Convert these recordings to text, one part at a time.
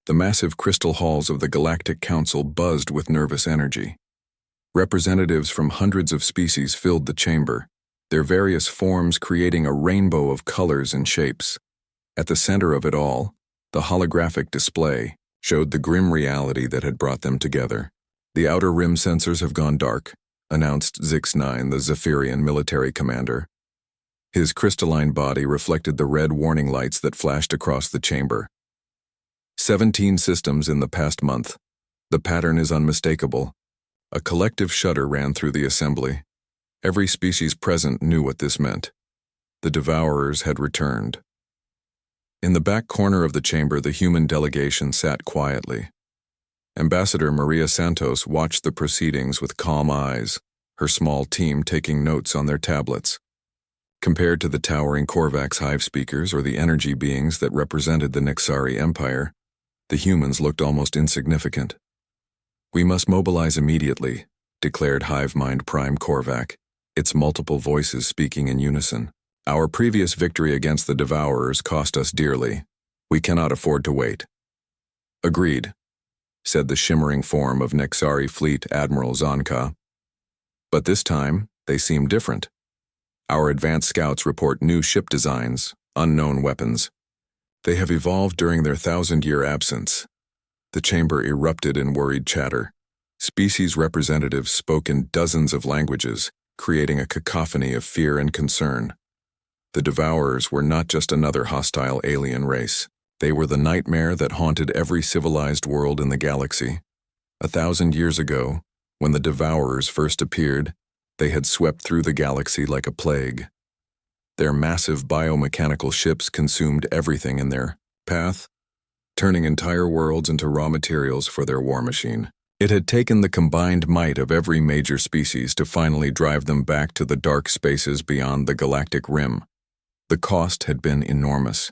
The massive crystal halls of the Galactic Council buzzed with nervous energy. Representatives from hundreds of species filled the chamber, their various forms creating a rainbow of colors and shapes. At the center of it all, the holographic display showed the grim reality that had brought them together. "The outer rim sensors have gone dark," announced Zix-9, the Zephyrian military commander. His crystalline body reflected the red warning lights that flashed across the chamber. 17 systems in the past month. The pattern is unmistakable. A collective shudder ran through the assembly. Every species present knew what this meant. The Devourers had returned. In the back corner of the chamber, the human delegation sat quietly. Ambassador Maria Santos watched the proceedings with calm eyes, her small team taking notes on their tablets. Compared to the towering Korvax hive speakers or the energy beings that represented the Nexari Empire, the humans looked almost insignificant. "We must mobilize immediately," declared Hive Mind Prime Korvac, its multiple voices speaking in unison. "Our previous victory against the Devourers cost us dearly. We cannot afford to wait." "Agreed," said the shimmering form of Nexari Fleet Admiral Zonka. "But this time, they seem different. Our advanced scouts report new ship designs, unknown weapons. They have evolved during their 1,000-year absence." The chamber erupted in worried chatter. Species representatives spoke in dozens of languages, creating a cacophony of fear and concern. The Devourers were not just another hostile alien race. They were the nightmare that haunted every civilized world in the galaxy. 1,000 years ago, when the Devourers first appeared, they had swept through the galaxy like a plague. Their massive biomechanical ships consumed everything in their path, turning entire worlds into raw materials for their war machine. It had taken the combined might of every major species to finally drive them back to the dark spaces beyond the galactic rim. The cost had been enormous.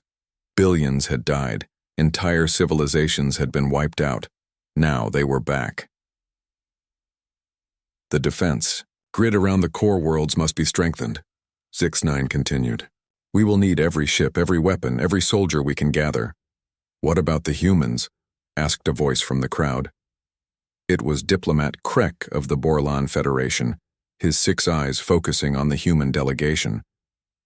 Billions had died. Entire civilizations had been wiped out. Now they were back. "The defense grid around the core worlds must be strengthened," Zix-9 continued. "We will need every ship, every weapon, every soldier we can gather." "What about the humans?" asked a voice from the crowd. It was Diplomat Krek of the Borlan Federation, his 6 eyes focusing on the human delegation.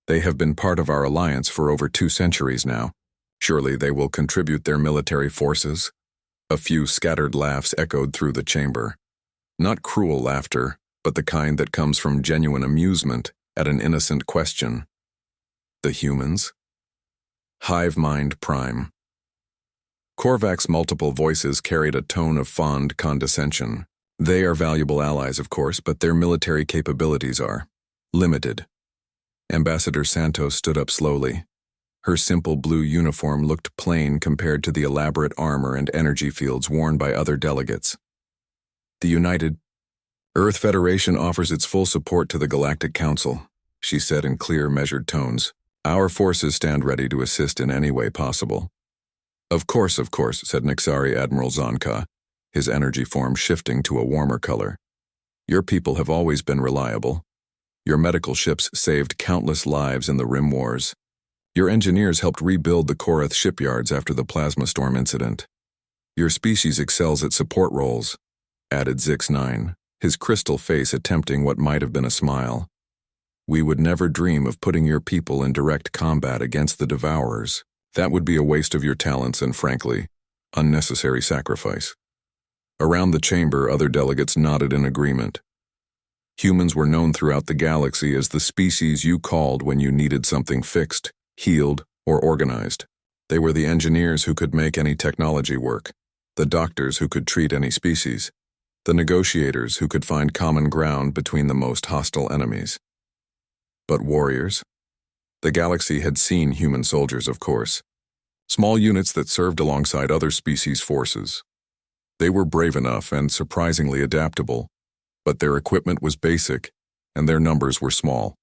"They have been part of our alliance for over 2 centuries now. Surely they will contribute their military forces." A few scattered laughs echoed through the chamber. Not cruel laughter, but the kind that comes from genuine amusement at an innocent question. "The humans?" Hive Mind Prime. Korvac's multiple voices carried a tone of fond condescension. "They are valuable allies, of course, but their military capabilities are limited." Ambassador Santos stood up slowly. Her simple blue uniform looked plain compared to the elaborate armor and energy fields worn by other delegates. "The United Earth Federation offers its full support to the Galactic Council," she said in clear, measured tones. "Our forces stand ready to assist in any way possible." Of course," said Nexari Admiral Zonka, his energy form shifting to a warmer color. "Your people have always been reliable. Your medical ships saved countless lives in the Rim Wars. Your engineers helped rebuild the Korath shipyards after the plasma storm incident. Your species excels at support roles," added Zix-9, his crystal face attempting what might have been a smile. "We would never dream of putting your people in direct combat against the Devourers. That would be a waste of your talents and, frankly, unnecessary sacrifice." Around the chamber, other delegates nodded in agreement. Humans were known throughout the galaxy as the species you called when you needed something fixed, healed, or organized. They were the engineers who could make any technology work, the doctors who could treat any species, the negotiators who could find common ground between the most hostile enemies. But warriors? The galaxy had seen human soldiers, of course. Small units that served alongside other species' forces. They were brave enough and surprisingly adaptable, but their equipment was basic, and their numbers were small.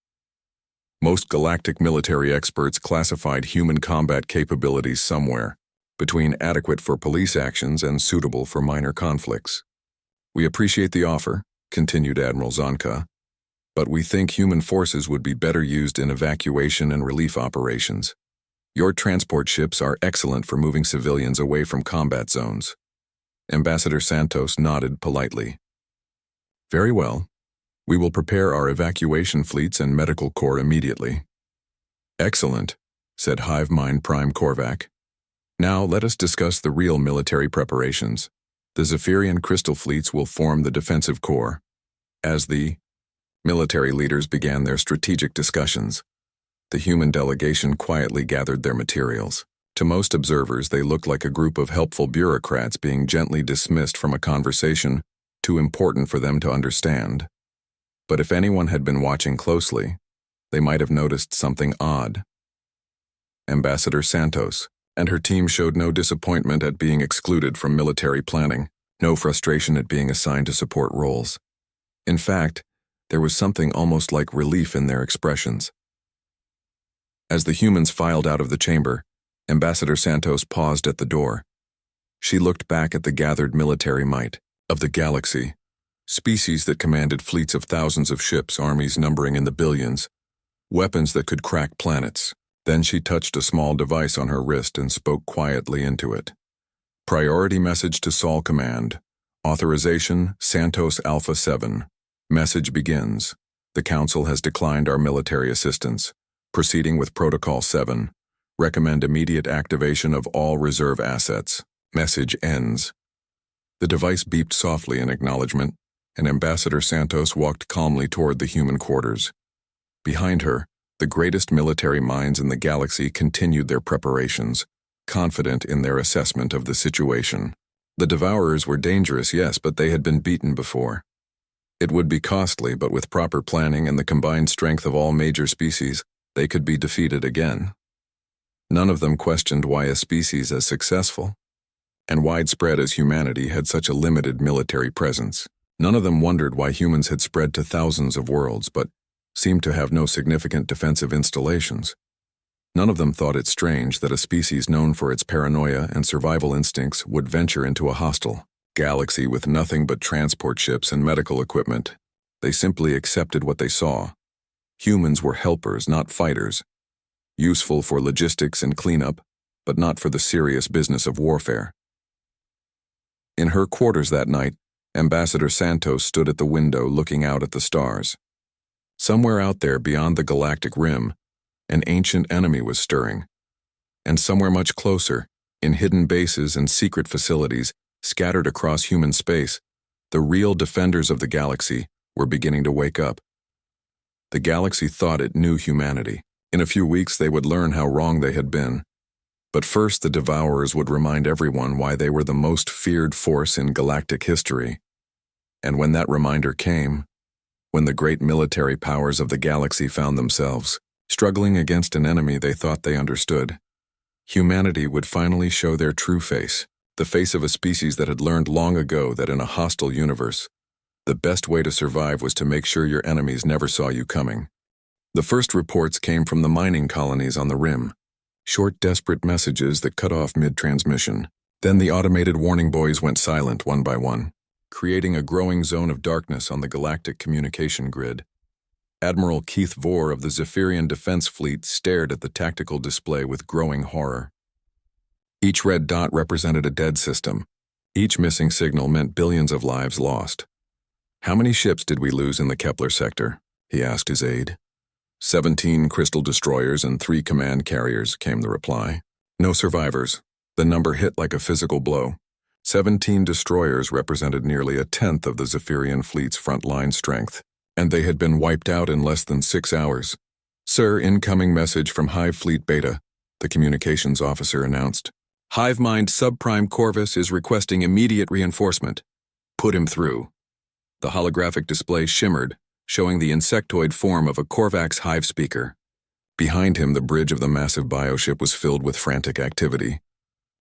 Most galactic military experts classified human combat capabilities somewhere, between adequate for police actions and suitable for minor conflicts. "We appreciate the offer," continued Admiral Zonka, "but we think human forces would be better used in evacuation and relief operations. Your transport ships are excellent for moving civilians away from combat zones. Ambassador Santos nodded politely. Very well. We will prepare our evacuation fleets and medical corps immediately. Excellent, said Hive Mind Prime Korvac. Now let us discuss the real military preparations. The Zephyrian crystal fleets will form the defensive corps. As the military leaders began their strategic discussions, the human delegation quietly gathered their materials. To most observers, they looked like a group of helpful bureaucrats being gently dismissed from a conversation too important for them to understand. But if anyone had been watching closely, they might have noticed something odd. Ambassador Santos and her team showed no disappointment at being excluded from military planning, no frustration at being assigned to support roles. In fact, there was something almost like relief in their expressions. As the humans filed out of the chamber, Ambassador Santos paused at the door. She looked back at the gathered military might of the galaxy, species that commanded fleets of thousands of ships, armies numbering in the billions, weapons that could crack planets. Then she touched a small device on her wrist and spoke quietly into it. Priority message to Sol Command. Authorization, Santos Alpha 7. Message begins. The Council has declined our military assistance. Proceeding with Protocol 7. Recommend immediate activation of all reserve assets. Message ends. The device beeped softly in acknowledgement, and Ambassador Santos walked calmly toward the human quarters. Behind her, the greatest military minds in the galaxy continued their preparations, confident in their assessment of the situation. The Devourers were dangerous, yes, but they had been beaten before. It would be costly, but with proper planning and the combined strength of all major species, they could be defeated again. None of them questioned why a species as successful and widespread as humanity had such a limited military presence. None of them wondered why humans had spread to thousands of worlds, but seemed to have no significant defensive installations. None of them thought it strange that a species known for its paranoia and survival instincts would venture into a hostile galaxy with nothing but transport ships and medical equipment. They simply accepted what they saw. Humans were helpers, not fighters, useful for logistics and cleanup, but not for the serious business of warfare. In her quarters that night, Ambassador Santos stood at the window looking out at the stars. Somewhere out there beyond the galactic rim, an ancient enemy was stirring. And somewhere much closer, in hidden bases and secret facilities scattered across human space, the real defenders of the galaxy were beginning to wake up. The galaxy thought it knew humanity. In a few weeks they would learn how wrong they had been. But first the Devourers would remind everyone why they were the most feared force in galactic history. And when that reminder came, when the great military powers of the galaxy found themselves struggling against an enemy they thought they understood, humanity would finally show their true face, the face of a species that had learned long ago that in a hostile universe, the best way to survive was to make sure your enemies never saw you coming. The first reports came from the mining colonies on the rim, short, desperate messages that cut off mid-transmission. Then the automated warning buoys went silent one by one, creating a growing zone of darkness on the galactic communication grid. Admiral Keith Vore of the Zephyrian Defense Fleet stared at the tactical display with growing horror. Each red dot represented a dead system. Each missing signal meant billions of lives lost. "How many ships did we lose in the Kepler sector?" he asked his aide. 17 crystal destroyers and 3 command carriers, came the reply. No survivors. The number hit like a physical blow. 17 destroyers represented nearly a tenth of the Zephyrian fleet's front-line strength, and they had been wiped out in less than 6 hours. "Sir, incoming message from Hive Fleet Beta," the communications officer announced. "Hive Mind Subprime Corvus is requesting immediate reinforcement. Put him through." The holographic display shimmered, showing the insectoid form of a Korvax Hive speaker. Behind him, the bridge of the massive bioship was filled with frantic activity.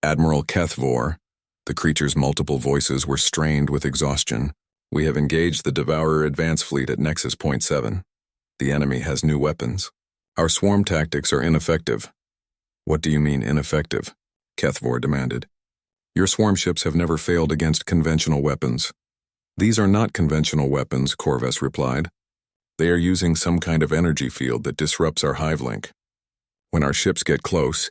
Admiral Keth Vore, the creature's multiple voices were strained with exhaustion. "We have engaged the Devourer advance fleet at Nexus Point 7. The enemy has new weapons. Our swarm tactics are ineffective." "What do you mean, ineffective?" Keth Vore demanded. "Your swarm ships have never failed against conventional weapons." "These are not conventional weapons," Corvus replied. "They are using some kind of energy field that disrupts our hive link. When our ships get close,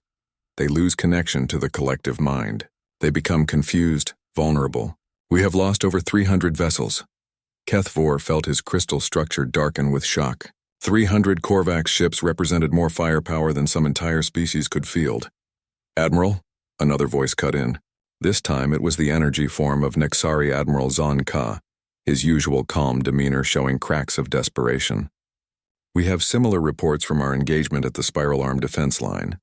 They lose connection to the collective mind. They become confused, vulnerable. We have lost over 300 vessels. Kethvor felt his crystal structure darken with shock. 300 Korvax ships represented more firepower than some entire species could field. Admiral, another voice cut in. This time it was the energy form of Nexari Admiral Zon-Ka, his usual calm demeanor showing cracks of desperation. We have similar reports from our engagement at the Spiral Arm defense line.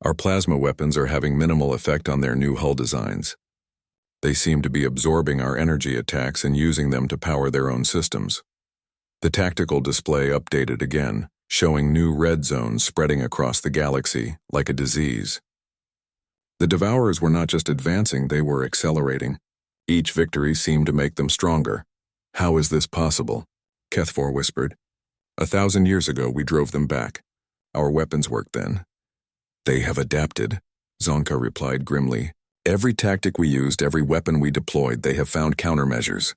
Our plasma weapons are having minimal effect on their new hull designs. They seem to be absorbing our energy attacks and using them to power their own systems. The tactical display updated again, showing new red zones spreading across the galaxy like a disease. The Devourers were not just advancing, they were accelerating. Each victory seemed to make them stronger. How is this possible? Kethvor whispered. 1,000 years ago we drove them back. Our weapons worked then. They have adapted, Zonka replied grimly. Every tactic we used, every weapon we deployed, they have found countermeasures.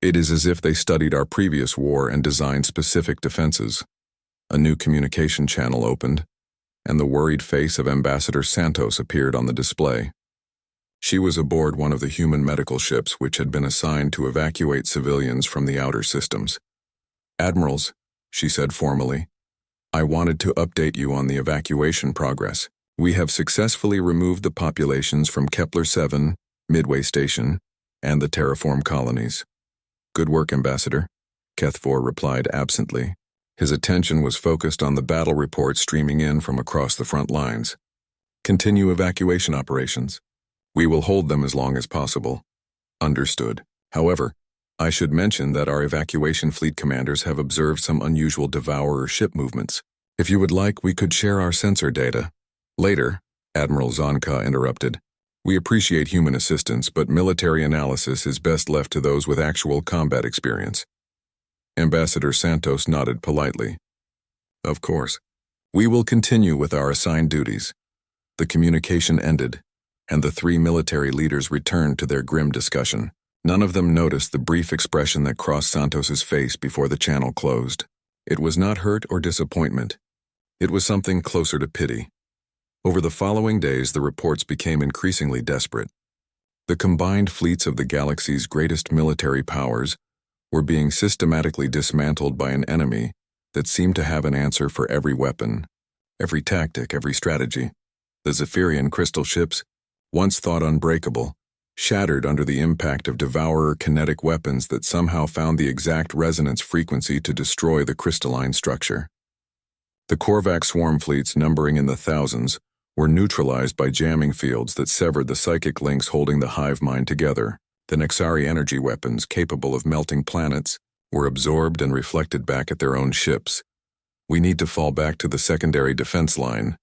It is as if they studied our previous war and designed specific defenses. A new communication channel opened, and the worried face of Ambassador Santos appeared on the display. She was aboard one of the human medical ships which had been assigned to evacuate civilians from the outer systems. Admirals, she said formally, I wanted to update you on the evacuation progress. We have successfully removed the populations from Kepler-7, Midway Station, and the terraform colonies. Good work, Ambassador, Kethvor replied absently. His attention was focused on the battle report streaming in from across the front lines. Continue evacuation operations. We will hold them as long as possible. Understood. However, I should mention that our evacuation fleet commanders have observed some unusual Devourer ship movements. If you would like, we could share our sensor data. Later, Admiral Zonka interrupted. We appreciate human assistance, but military analysis is best left to those with actual combat experience. Ambassador Santos nodded politely. Of course. We will continue with our assigned duties. The communication ended, and the three military leaders returned to their grim discussion. None of them noticed the brief expression that crossed Santos's face before the channel closed. It was not hurt or disappointment. It was something closer to pity. Over the following days, the reports became increasingly desperate. The combined fleets of the galaxy's greatest military powers were being systematically dismantled by an enemy that seemed to have an answer for every weapon, every tactic, every strategy. The Zephyrian crystal ships, once thought unbreakable, shattered under the impact of Devourer kinetic weapons that somehow found the exact resonance frequency to destroy the crystalline structure. The Korvax swarm fleets, numbering in the thousands, were neutralized by jamming fields that severed the psychic links holding the hive mind together. The Nexari energy weapons, capable of melting planets, were absorbed and reflected back at their own ships. We need to fall back to the secondary defense line,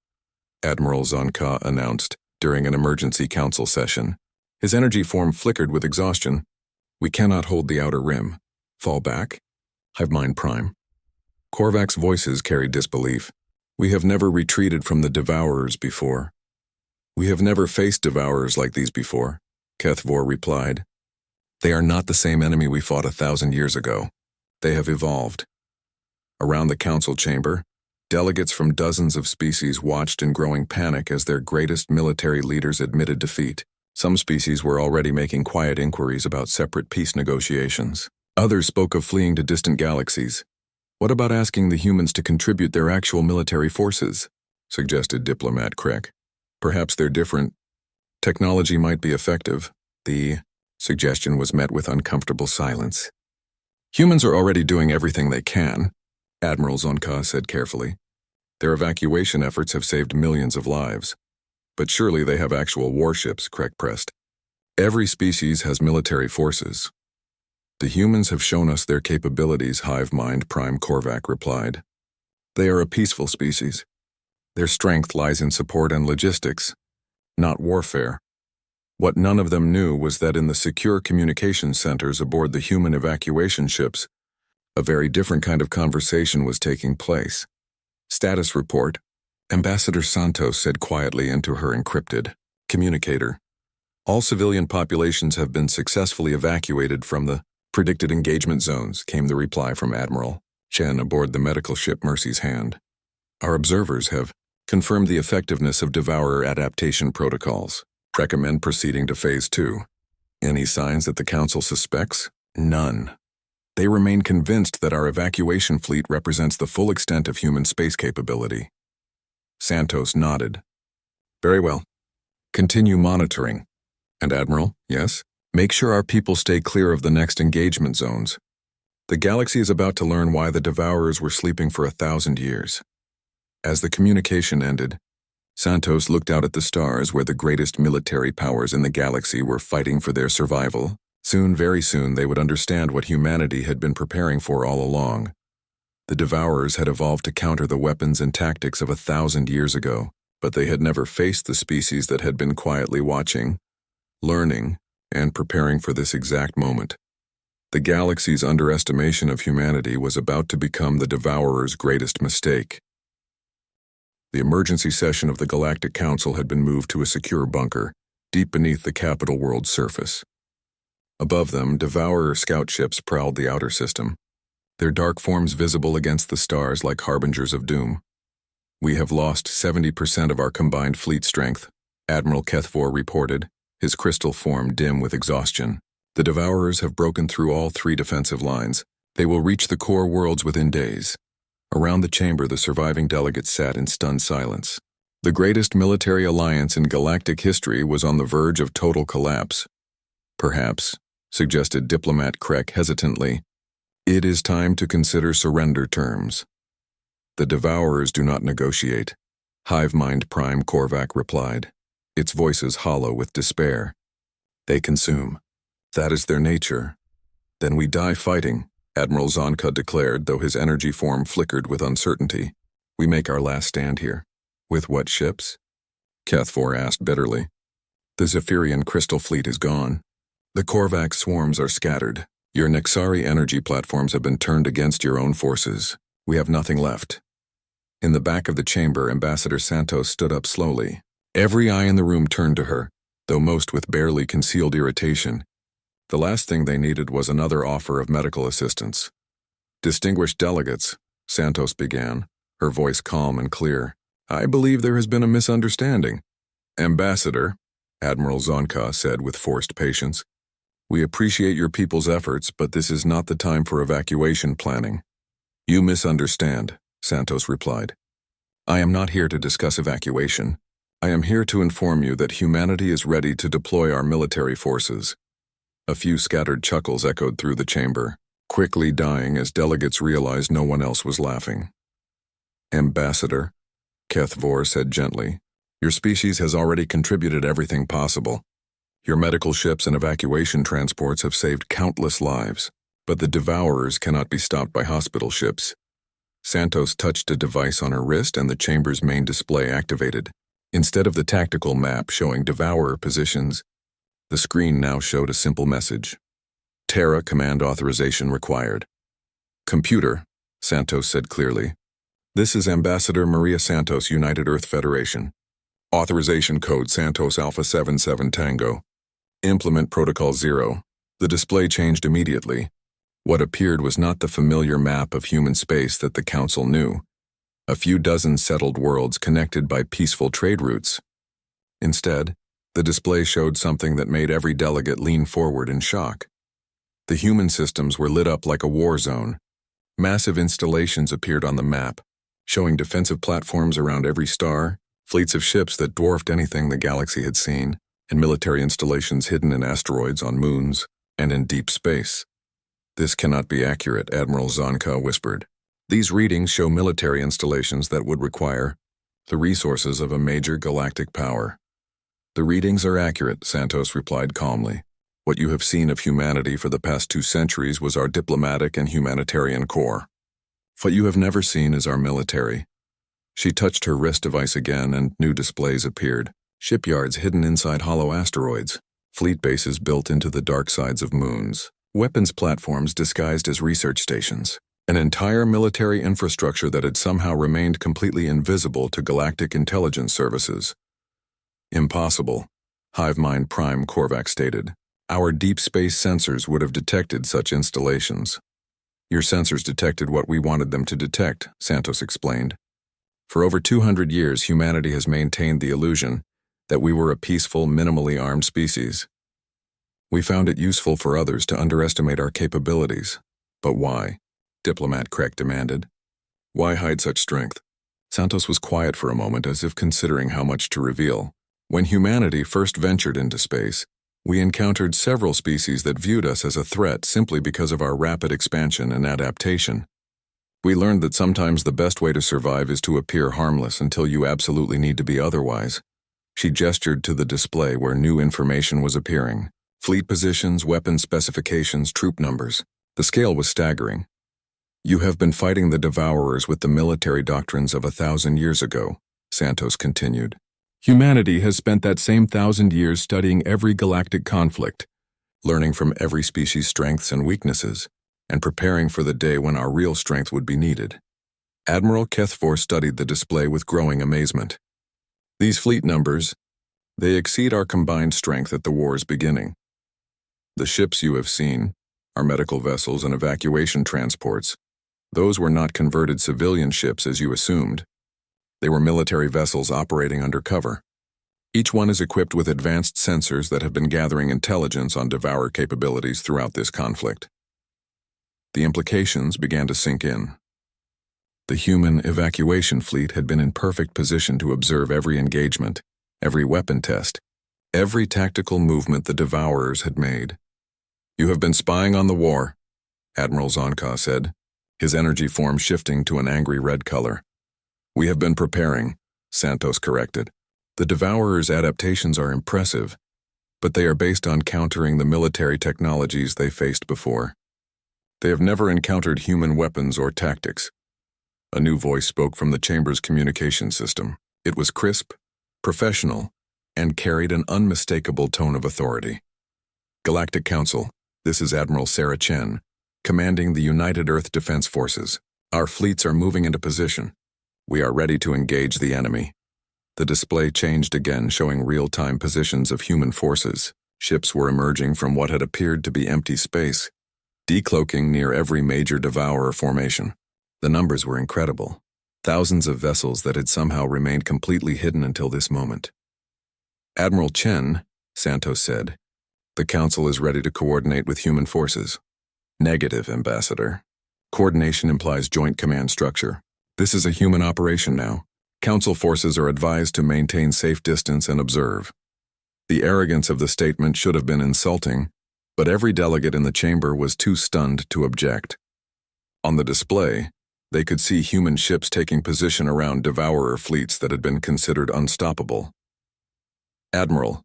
Admiral Zonka announced during an emergency council session. His energy form flickered with exhaustion. We cannot hold the outer rim. Fall back? Hive mind prime. Korvax voices carried disbelief. We have never retreated from the Devourers before. We have never faced Devourers like these before, Kethvor replied. They are not the same enemy we fought 1,000 years ago. They have evolved. Around the council chamber, delegates from dozens of species watched in growing panic as their greatest military leaders admitted defeat. Some species were already making quiet inquiries about separate peace negotiations. Others spoke of fleeing to distant galaxies. What about asking the humans to contribute their actual military forces? Suggested Diplomat Krek. Perhaps they're different. Technology might be effective. The suggestion was met with uncomfortable silence. Humans are already doing everything they can, Admiral Zonka said carefully. Their evacuation efforts have saved millions of lives. But surely they have actual warships, Krek pressed. Every species has military forces. The humans have shown us their capabilities, Hive Mind Prime Korvac replied. They are a peaceful species. Their strength lies in support and logistics, not warfare. What none of them knew was that in the secure communications centers aboard the human evacuation ships, a very different kind of conversation was taking place. Status report, Ambassador Santos said quietly into her encrypted communicator. All civilian populations have been successfully evacuated from the predicted engagement zones, came the reply from Admiral Chen aboard the medical ship Mercy's Hand. Our observers have Confirm the effectiveness of Devourer adaptation protocols. Recommend proceeding to Phase 2. Any signs that the Council suspects? None. They remain convinced that our evacuation fleet represents the full extent of human space capability. Santos nodded. Very well. Continue monitoring. And Admiral, yes? Make sure our people stay clear of the next engagement zones. The galaxy is about to learn why the Devourers were sleeping for 1,000 years. As the communication ended, Santos looked out at the stars where the greatest military powers in the galaxy were fighting for their survival. Soon, very soon, they would understand what humanity had been preparing for all along. The Devourers had evolved to counter the weapons and tactics of 1,000 years ago, but they had never faced the species that had been quietly watching, learning, and preparing for this exact moment. The galaxy's underestimation of humanity was about to become the Devourer's greatest mistake. The emergency session of the Galactic Council had been moved to a secure bunker, deep beneath the capital world's surface. Above them, Devourer scout ships prowled the outer system, their dark forms visible against the stars like harbingers of doom. We have lost 70% of our combined fleet strength, Admiral Kethvor reported, his crystal form dim with exhaustion. The Devourers have broken through all 3 defensive lines. They will reach the core worlds within days. Around the chamber, the surviving delegates sat in stunned silence. The greatest military alliance in galactic history was on the verge of total collapse. Perhaps, suggested Diplomat Krek hesitantly, it is time to consider surrender terms. The Devourers do not negotiate, Hivemind Prime Korvac replied, its voices hollow with despair. They consume. That is their nature. Then we die fighting, Admiral Zonka declared, though his energy form flickered with uncertainty. We make our last stand here. With what ships? Kethvor asked bitterly. The Zephyrian crystal fleet is gone. The Korvac swarms are scattered. Your Nexari energy platforms have been turned against your own forces. We have nothing left. In the back of the chamber, Ambassador Santos stood up slowly. Every eye in the room turned to her, though most with barely concealed irritation. The last thing they needed was another offer of medical assistance. Distinguished delegates, Santos began, her voice calm and clear. I believe there has been a misunderstanding. Ambassador, Admiral Zonka said with forced patience, we appreciate your people's efforts, but this is not the time for evacuation planning. You misunderstand, Santos replied. I am not here to discuss evacuation. I am here to inform you that humanity is ready to deploy our military forces. A few scattered chuckles echoed through the chamber, quickly dying as delegates realized no one else was laughing. Ambassador, Kethvor said gently, your species has already contributed everything possible. Your medical ships and evacuation transports have saved countless lives, but the Devourers cannot be stopped by hospital ships. Santos touched a device on her wrist and the chamber's main display activated. Instead of the tactical map showing Devourer positions, the screen now showed a simple message. Terra command authorization required. Computer, Santos said clearly. This is Ambassador Maria Santos, United Earth Federation. Authorization code Santos Alpha 77 Tango. Implement Protocol 0. The display changed immediately. What appeared was not the familiar map of human space that the Council knew. A few dozen settled worlds connected by peaceful trade routes. Instead, the display showed something that made every delegate lean forward in shock. The human systems were lit up like a war zone. Massive installations appeared on the map, showing defensive platforms around every star, fleets of ships that dwarfed anything the galaxy had seen, and military installations hidden in asteroids, on moons, and in deep space. This cannot be accurate, Admiral Zonka whispered. These readings show military installations that would require the resources of a major galactic power. The readings are accurate, Santos replied calmly. What you have seen of humanity for the past 2 centuries was our diplomatic and humanitarian core. What you have never seen is our military. She touched her wrist device again and new displays appeared. Shipyards hidden inside hollow asteroids, fleet bases built into the dark sides of moons, weapons platforms disguised as research stations, an entire military infrastructure that had somehow remained completely invisible to galactic intelligence services. Impossible, Hivemind Prime Korvac stated. Our deep space sensors would have detected such installations. Your sensors detected what we wanted them to detect, Santos explained. For over 200 years, humanity has maintained the illusion that we were a peaceful, minimally armed species. We found it useful for others to underestimate our capabilities. But why? Diplomat Craig demanded. Why hide such strength? Santos was quiet for a moment, as if considering how much to reveal. When humanity first ventured into space, we encountered several species that viewed us as a threat simply because of our rapid expansion and adaptation. We learned that sometimes the best way to survive is to appear harmless until you absolutely need to be otherwise. She gestured to the display where new information was appearing. Fleet positions, weapon specifications, troop numbers. The scale was staggering. You have been fighting the Devourers with the military doctrines of 1,000 years ago, Santos continued. Humanity has spent that same 1,000 years studying every galactic conflict, learning from every species' strengths and weaknesses, and preparing for the day when our real strength would be needed. Admiral Kethfor studied the display with growing amazement. These fleet numbers, they exceed our combined strength at the war's beginning. The ships you have seen, our medical vessels and evacuation transports, those were not converted civilian ships as you assumed. They were military vessels operating undercover. Each one is equipped with advanced sensors that have been gathering intelligence on Devourer capabilities throughout this conflict. The implications began to sink in. The human evacuation fleet had been in perfect position to observe every engagement, every weapon test, every tactical movement the Devourers had made. You have been spying on the war, Admiral Zonka said, his energy form shifting to an angry red color. We have been preparing, Santos corrected. The Devourers' adaptations are impressive, but they are based on countering the military technologies they faced before. They have never encountered human weapons or tactics. A new voice spoke from the chamber's communication system. It was crisp, professional, and carried an unmistakable tone of authority. Galactic Council, this is Admiral Sarah Chen, commanding the United Earth Defense Forces. Our fleets are moving into position. We are ready to engage the enemy. The display changed again, showing real-time positions of human forces. Ships were emerging from what had appeared to be empty space, decloaking near every major Devourer formation. The numbers were incredible. Thousands of vessels that had somehow remained completely hidden until this moment. Admiral Chen, Santos said, the Council is ready to coordinate with human forces. Negative, Ambassador. Coordination implies joint command structure. This is a human operation now. Council forces are advised to maintain safe distance and observe. The arrogance of the statement should have been insulting, but every delegate in the chamber was too stunned to object. On the display, they could see human ships taking position around Devourer fleets that had been considered unstoppable. Admiral,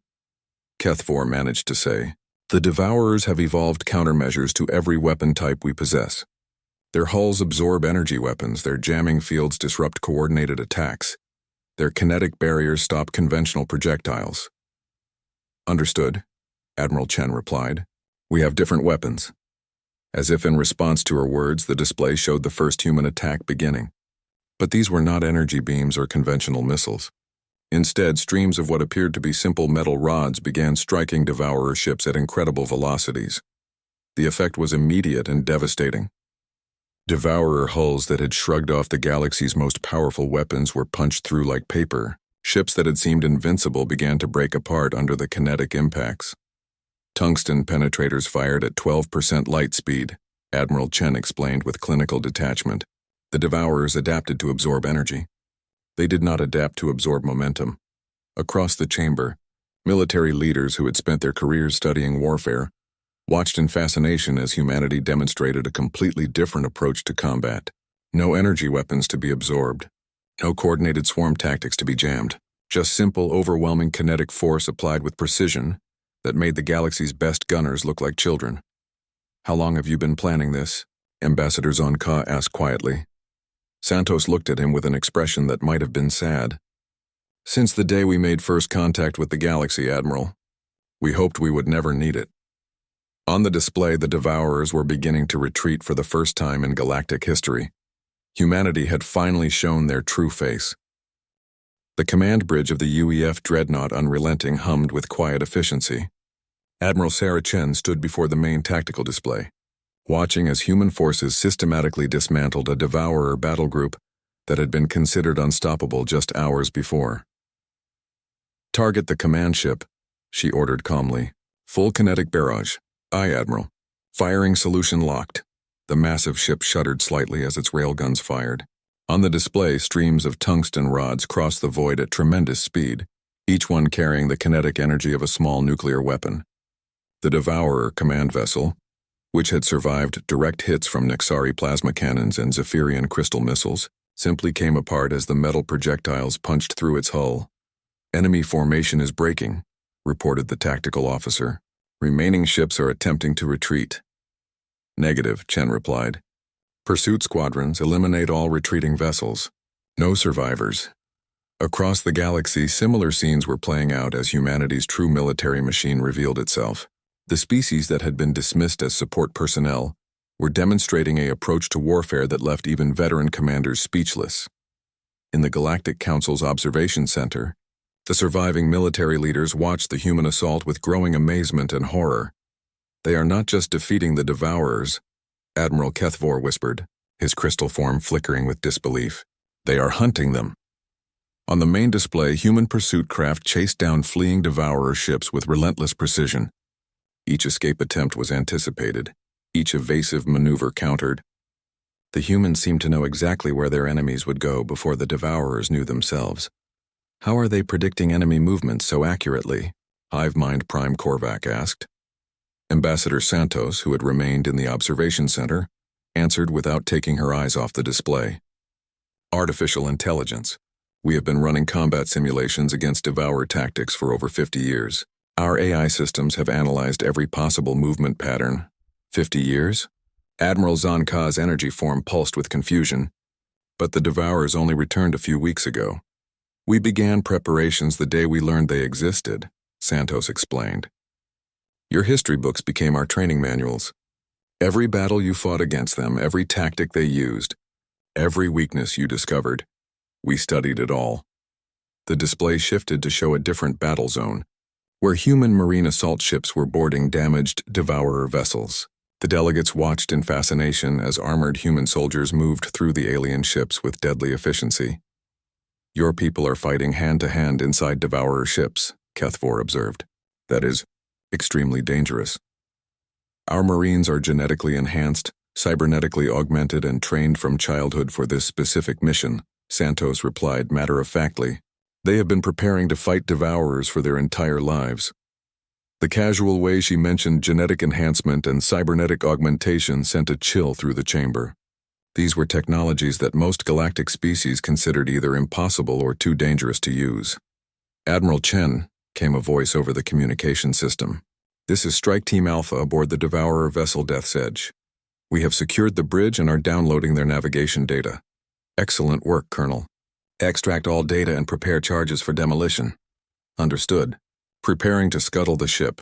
Kethfor managed to say, the Devourers have evolved countermeasures to every weapon type we possess. Their hulls absorb energy weapons, their jamming fields disrupt coordinated attacks. Their kinetic barriers stop conventional projectiles. Understood, Admiral Chen replied. We have different weapons. As if in response to her words, the display showed the first human attack beginning. But these were not energy beams or conventional missiles. Instead, streams of what appeared to be simple metal rods began striking Devourer ships at incredible velocities. The effect was immediate and devastating. Devourer hulls that had shrugged off the galaxy's most powerful weapons were punched through like paper. Ships that had seemed invincible began to break apart under the kinetic impacts. Tungsten penetrators fired at 12% light speed, Admiral Chen explained with clinical detachment. The Devourers adapted to absorb energy. They did not adapt to absorb momentum. Across the chamber, military leaders who had spent their careers studying warfare watched in fascination as humanity demonstrated a completely different approach to combat. No energy weapons to be absorbed. No coordinated swarm tactics to be jammed. Just simple, overwhelming kinetic force applied with precision that made the galaxy's best gunners look like children. How long have you been planning this? Ambassador Zonka asked quietly. Santos looked at him with an expression that might have been sad. Since the day we made first contact with the galaxy, Admiral. We hoped we would never need it. On the display, the Devourers were beginning to retreat for the first time in galactic history. Humanity had finally shown their true face. The command bridge of the UEF dreadnought Unrelenting hummed with quiet efficiency. Admiral Sarah Chen stood before the main tactical display, watching as human forces systematically dismantled a Devourer battle group that had been considered unstoppable just hours before. "Target the command ship," she ordered calmly. "Full kinetic barrage. Aye, Admiral." Firing solution locked. The massive ship shuddered slightly as its railguns fired. On the display, streams of tungsten rods crossed the void at tremendous speed, each one carrying the kinetic energy of a small nuclear weapon. The Devourer command vessel, which had survived direct hits from Nexari plasma cannons and Zephyrian crystal missiles, simply came apart as the metal projectiles punched through its hull. "Enemy formation is breaking," reported the tactical officer. "Remaining ships are attempting to retreat." "Negative," Chen replied. "Pursuit squadrons, eliminate all retreating vessels. No survivors." Across the galaxy, similar scenes were playing out as humanity's true military machine revealed itself. The species that had been dismissed as support personnel were demonstrating an approach to warfare that left even veteran commanders speechless. In the Galactic Council's observation center, the surviving military leaders watched the human assault with growing amazement and horror. "They are not just defeating the Devourers," Admiral Kethvor whispered, his crystal form flickering with disbelief. "They are hunting them." On the main display, human pursuit craft chased down fleeing Devourer ships with relentless precision. Each escape attempt was anticipated, each evasive maneuver countered. The humans seemed to know exactly where their enemies would go before the Devourers knew themselves. "How are they predicting enemy movements so accurately?" Hive Mind Prime Korvac asked. Ambassador Santos, who had remained in the observation center, answered without taking her eyes off the display. "Artificial intelligence. We have been running combat simulations against Devourer tactics for over 50 years. Our AI systems have analyzed every possible movement pattern." 50 years? Admiral Zonka's energy form pulsed with confusion. "But the Devourers only returned a few weeks ago. We began preparations the day we learned they existed," Santos explained. "Your history books became our training manuals. Every battle you fought against them, every tactic they used, every weakness you discovered, we studied it all." The display shifted to show a different battle zone, where human marine assault ships were boarding damaged Devourer vessels. The delegates watched in fascination as armored human soldiers moved through the alien ships with deadly efficiency. "Your people are fighting hand-to-hand inside Devourer ships," Kethvor observed. "That is extremely dangerous. Our Marines are genetically enhanced, cybernetically augmented, and trained from childhood for this specific mission," Santos replied matter-of-factly. "They have been preparing to fight Devourers for their entire lives." The casual way she mentioned genetic enhancement and cybernetic augmentation sent a chill through the chamber. These were technologies that most galactic species considered either impossible or too dangerous to use. "Admiral Chen," came a voice over the communication system. "This is Strike Team Alpha aboard the Devourer vessel Death's Edge. We have secured the bridge and are downloading their navigation data. Excellent work, Colonel. Extract all data and prepare charges for demolition." "Understood." Preparing to scuttle the ship.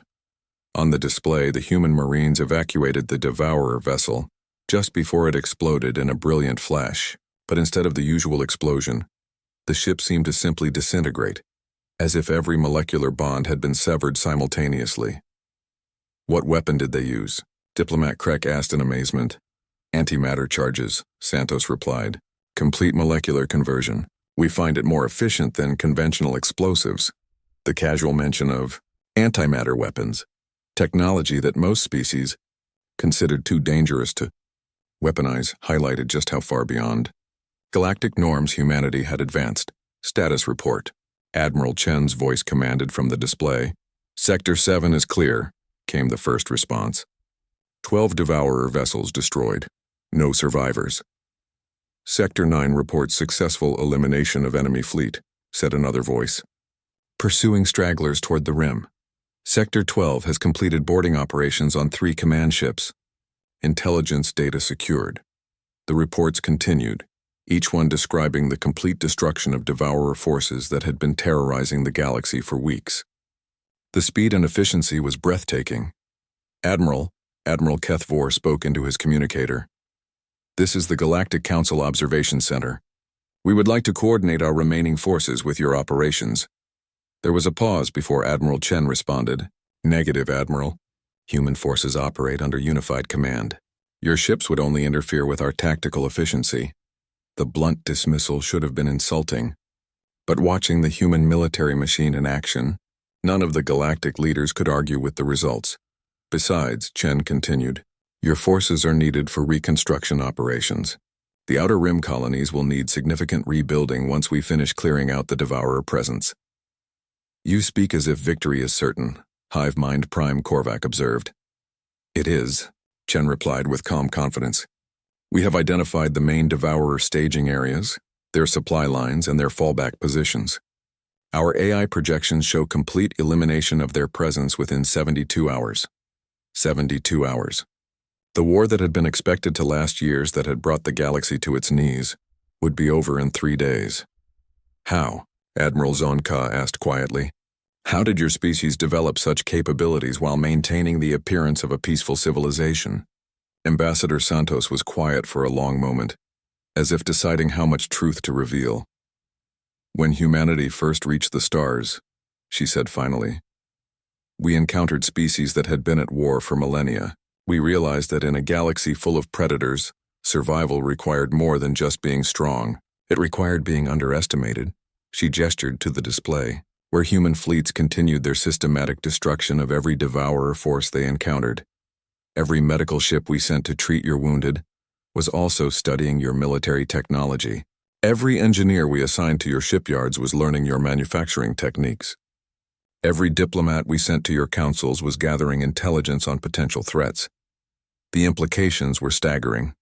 On the display, the human Marines evacuated the Devourer vessel just before it exploded in a brilliant flash, but instead of the usual explosion, the ship seemed to simply disintegrate, as if every molecular bond had been severed simultaneously. "What weapon did they use?" Diplomat Krek asked in amazement. "Antimatter charges," Santos replied. "Complete molecular conversion. We find it more efficient than conventional explosives." The casual mention of antimatter weapons, technology that most species considered too dangerous to weaponize, highlighted just how far beyond galactic norms humanity had advanced. "Status report." Admiral Chen's voice commanded from the display. "Sector 7 is clear," came the first response. 12 Devourer vessels destroyed. No survivors. "Sector 9 reports successful elimination of enemy fleet," said another voice. "Pursuing stragglers toward the rim. Sector 12 has completed boarding operations on 3 command ships. Intelligence data secured." The reports continued, each one describing the complete destruction of Devourer forces that had been terrorizing the galaxy for weeks. The speed and efficiency was breathtaking. Admiral Kethvor spoke into his communicator. "This is the Galactic Council Observation Center. We would like to coordinate our remaining forces with your operations." There was a pause before Admiral Chen responded. "Negative, Admiral. Human forces operate under unified command. Your ships would only interfere with our tactical efficiency." The blunt dismissal should have been insulting. But watching the human military machine in action, none of the galactic leaders could argue with the results. Besides, Chen continued, your forces are needed for reconstruction operations. The Outer Rim colonies will need significant rebuilding once we finish clearing out the Devourer presence. You speak as if victory is certain, Hive Mind Prime Korvac observed. It is, Chen replied with calm confidence. We have identified the main Devourer staging areas, their supply lines, and their fallback positions. Our AI projections show complete elimination of their presence within 72 hours. 72 hours. The war that had been expected to last years, that had brought the galaxy to its knees, would be over in 3 days. How? Admiral Zonka asked quietly. How did your species develop such capabilities while maintaining the appearance of a peaceful civilization? Ambassador Santos was quiet for a long moment, as if deciding how much truth to reveal. When humanity first reached the stars, she said finally, we encountered species that had been at war for millennia. We realized that in a galaxy full of predators, survival required more than just being strong. It required being underestimated. She gestured to the display, where human fleets continued their systematic destruction of every devourer force they encountered. Every medical ship we sent to treat your wounded was also studying your military technology. Every engineer we assigned to your shipyards was learning your manufacturing techniques. Every diplomat we sent to your councils was gathering intelligence on potential threats. The implications were staggering.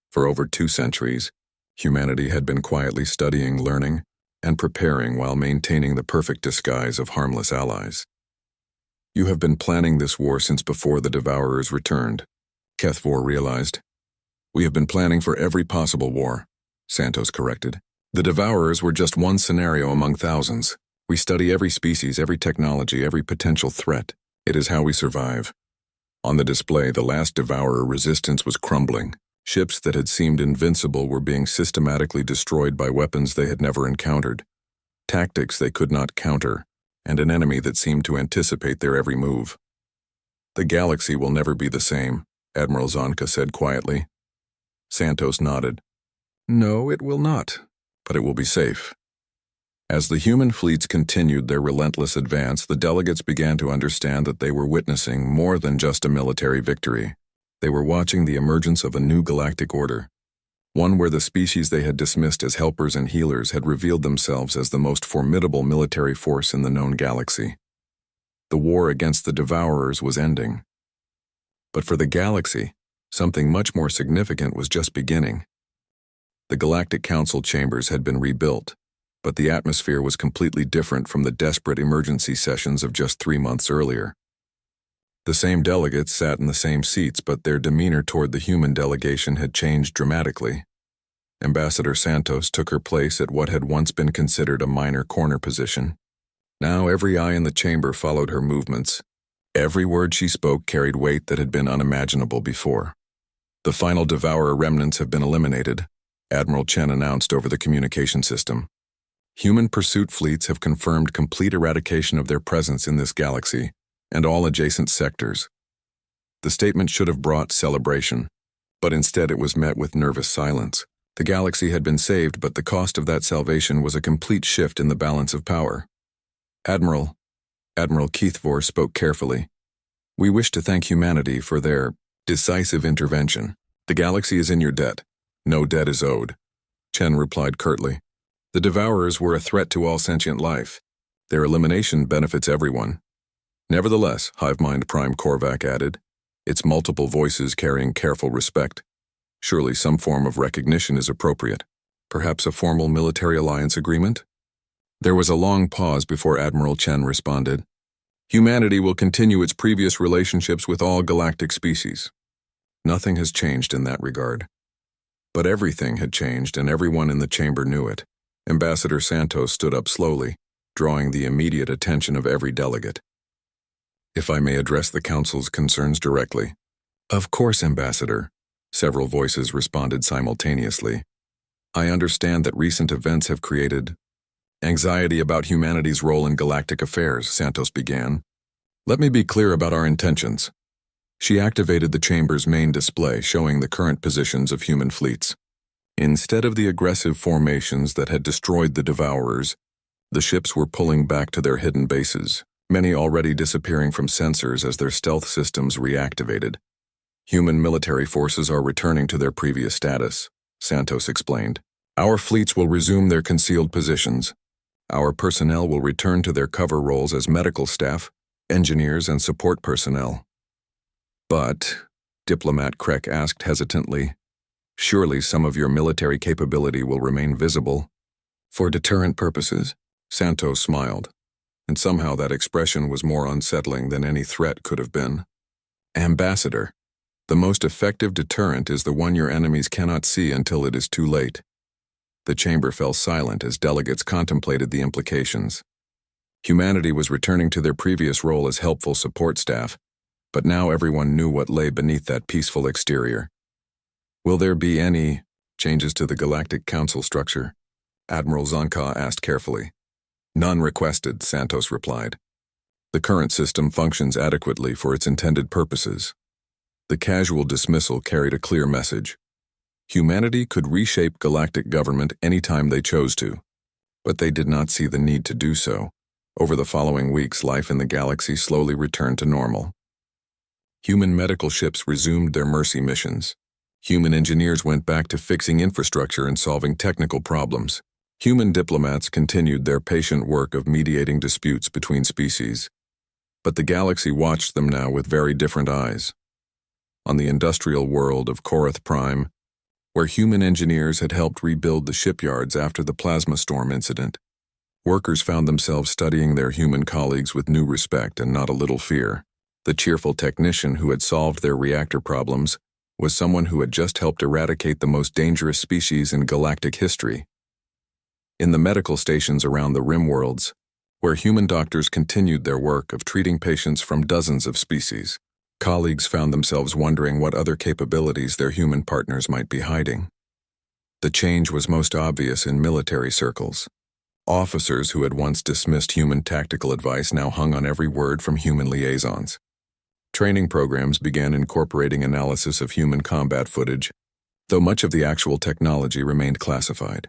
For over 2 centuries, humanity had been quietly studying, learning, and preparing while maintaining the perfect disguise of harmless allies. You have been planning this war since before the Devourers returned, Kethvor realized. We have been planning for every possible war, Santos corrected. The Devourers were just one scenario among thousands. We study every species, every technology, every potential threat. It is how we survive. On the display, the last Devourer resistance was crumbling. Ships that had seemed invincible were being systematically destroyed by weapons they had never encountered, tactics they could not counter, and an enemy that seemed to anticipate their every move. The galaxy will never be the same, Admiral Zonka said quietly. Santos nodded. No, it will not, but it will be safe. As the human fleets continued their relentless advance, the delegates began to understand that they were witnessing more than just a military victory. They were watching the emergence of a new galactic order, one where the species they had dismissed as helpers and healers had revealed themselves as the most formidable military force in the known galaxy. The war against the Devourers was ending. But for the galaxy, something much more significant was just beginning. The Galactic Council chambers had been rebuilt, but the atmosphere was completely different from the desperate emergency sessions of just 3 months earlier. The same delegates sat in the same seats, but their demeanor toward the human delegation had changed dramatically. Ambassador Santos took her place at what had once been considered a minor corner position. Now every eye in the chamber followed her movements. Every word she spoke carried weight that had been unimaginable before. The final Devourer remnants have been eliminated, Admiral Chen announced over the communication system. Human pursuit fleets have confirmed complete eradication of their presence in this galaxy and all adjacent sectors. The statement should have brought celebration, but instead it was met with nervous silence. The galaxy had been saved, but the cost of that salvation was a complete shift in the balance of power. Admiral Kethvor spoke carefully. We wish to thank humanity for their decisive intervention. The galaxy is in your debt. No debt is owed. Chen replied curtly. The Devourers were a threat to all sentient life. Their elimination benefits everyone. Nevertheless, Hivemind Prime Korvac added, its multiple voices carrying careful respect. Surely some form of recognition is appropriate. Perhaps a formal military alliance agreement? There was a long pause before Admiral Chen responded. Humanity will continue its previous relationships with all galactic species. Nothing has changed in that regard. But everything had changed, and everyone in the chamber knew it. Ambassador Santos stood up slowly, drawing the immediate attention of every delegate. If I may address the Council's concerns directly. Of course, Ambassador, several voices responded simultaneously. I understand that recent events have created anxiety about humanity's role in galactic affairs, Santos began. Let me be clear about our intentions. She activated the chamber's main display, showing the current positions of human fleets. Instead of the aggressive formations that had destroyed the Devourers, the ships were pulling back to their hidden bases, many already disappearing from sensors as their stealth systems reactivated. Human military forces are returning to their previous status, Santos explained. Our fleets will resume their concealed positions. Our personnel will return to their cover roles as medical staff, engineers, and support personnel. But, Diplomat Krek asked hesitantly, surely some of your military capability will remain visible. For deterrent purposes, Santos smiled, and somehow that expression was more unsettling than any threat could have been. Ambassador, the most effective deterrent is the one your enemies cannot see until it is too late. The chamber fell silent as delegates contemplated the implications. Humanity was returning to their previous role as helpful support staff, but now everyone knew what lay beneath that peaceful exterior. Will there be any changes to the Galactic Council structure? Admiral Zonka asked carefully. None requested, Santos replied. The current system functions adequately for its intended purposes. The casual dismissal carried a clear message. Humanity could reshape galactic government anytime they chose to, but they did not see the need to do so. Over the following weeks, life in the galaxy slowly returned to normal. Human medical ships resumed their mercy missions. Human engineers went back to fixing infrastructure and solving technical problems. Human diplomats continued their patient work of mediating disputes between species. But the galaxy watched them now with very different eyes. On the industrial world of Korath Prime, where human engineers had helped rebuild the shipyards after the plasma storm incident, workers found themselves studying their human colleagues with new respect and not a little fear. The cheerful technician who had solved their reactor problems was someone who had just helped eradicate the most dangerous species in galactic history. In the medical stations around the rim worlds, where human doctors continued their work of treating patients from dozens of species, colleagues found themselves wondering what other capabilities their human partners might be hiding. The change was most obvious in military circles. Officers who had once dismissed human tactical advice now hung on every word from human liaisons. Training programs began incorporating analysis of human combat footage, though much of the actual technology remained classified.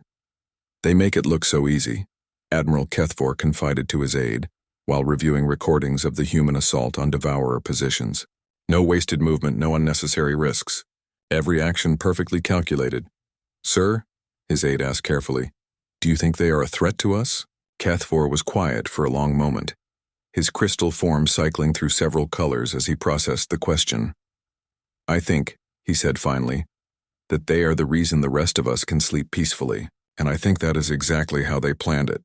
They make it look so easy, Admiral Kethfor confided to his aide, while reviewing recordings of the human assault on Devourer positions. No wasted movement, no unnecessary risks. Every action perfectly calculated. Sir, his aide asked carefully, do you think they are a threat to us? Kethfor was quiet for a long moment, his crystal form cycling through several colors as he processed the question. I think, he said finally, that they are the reason the rest of us can sleep peacefully, and I think that is exactly how they planned it.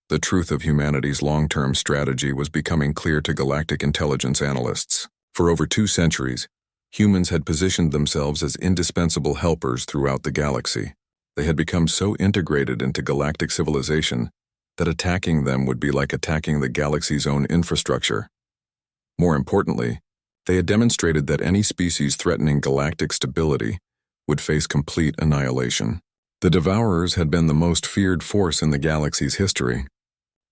The truth of humanity's long-term strategy was becoming clear to galactic intelligence analysts. For over 2 centuries, humans had positioned themselves as indispensable helpers throughout the galaxy. They had become so integrated into galactic civilization that attacking them would be like attacking the galaxy's own infrastructure. More importantly, they had demonstrated that any species threatening galactic stability would face complete annihilation. The Devourers had been the most feared force in the galaxy's history,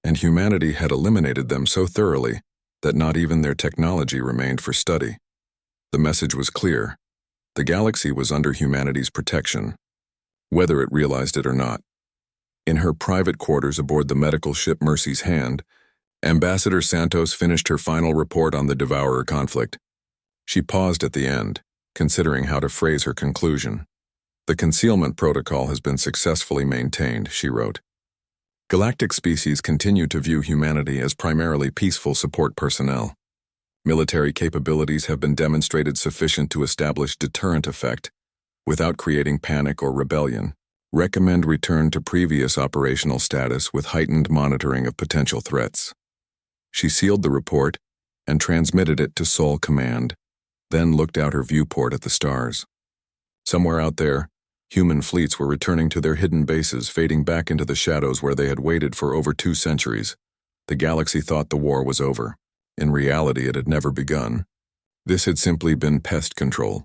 and humanity had eliminated them so thoroughly that not even their technology remained for study. The message was clear. The galaxy was under humanity's protection, whether it realized it or not. In her private quarters aboard the medical ship Mercy's Hand, Ambassador Santos finished her final report on the Devourer conflict. She paused at the end, considering how to phrase her conclusion. The concealment protocol has been successfully maintained, she wrote. Galactic species continue to view humanity as primarily peaceful support personnel. Military capabilities have been demonstrated sufficient to establish deterrent effect without creating panic or rebellion. Recommend return to previous operational status with heightened monitoring of potential threats. She sealed the report and transmitted it to Sol Command, then looked out her viewport at the stars. Somewhere out there, human fleets were returning to their hidden bases, fading back into the shadows where they had waited for over 2 centuries. The galaxy thought the war was over. In reality, it had never begun. This had simply been pest control.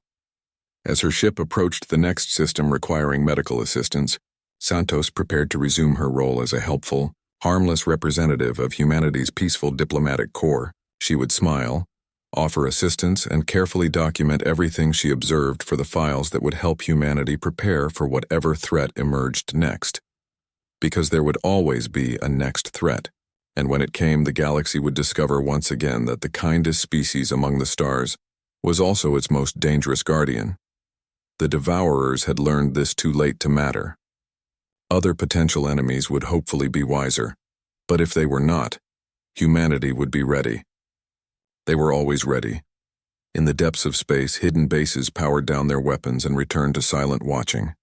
As her ship approached the next system requiring medical assistance, Santos prepared to resume her role as a helpful, harmless representative of humanity's peaceful diplomatic corps. She would smile, offer assistance, and carefully document everything she observed for the files that would help humanity prepare for whatever threat emerged next. Because there would always be a next threat, and when it came, the galaxy would discover once again that the kindest species among the stars was also its most dangerous guardian. The Devourers had learned this too late to matter. Other potential enemies would hopefully be wiser, but if they were not, humanity would be ready. They were always ready. In the depths of space, hidden bases powered down their weapons and returned to silent watching.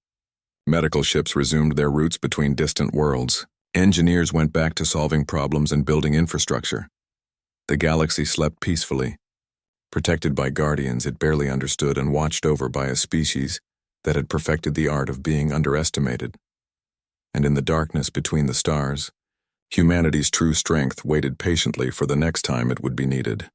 Medical ships resumed their routes between distant worlds. Engineers went back to solving problems and building infrastructure. The galaxy slept peacefully. Protected by guardians it barely understood and watched over by a species that had perfected the art of being underestimated. And in the darkness between the stars, humanity's true strength waited patiently for the next time it would be needed.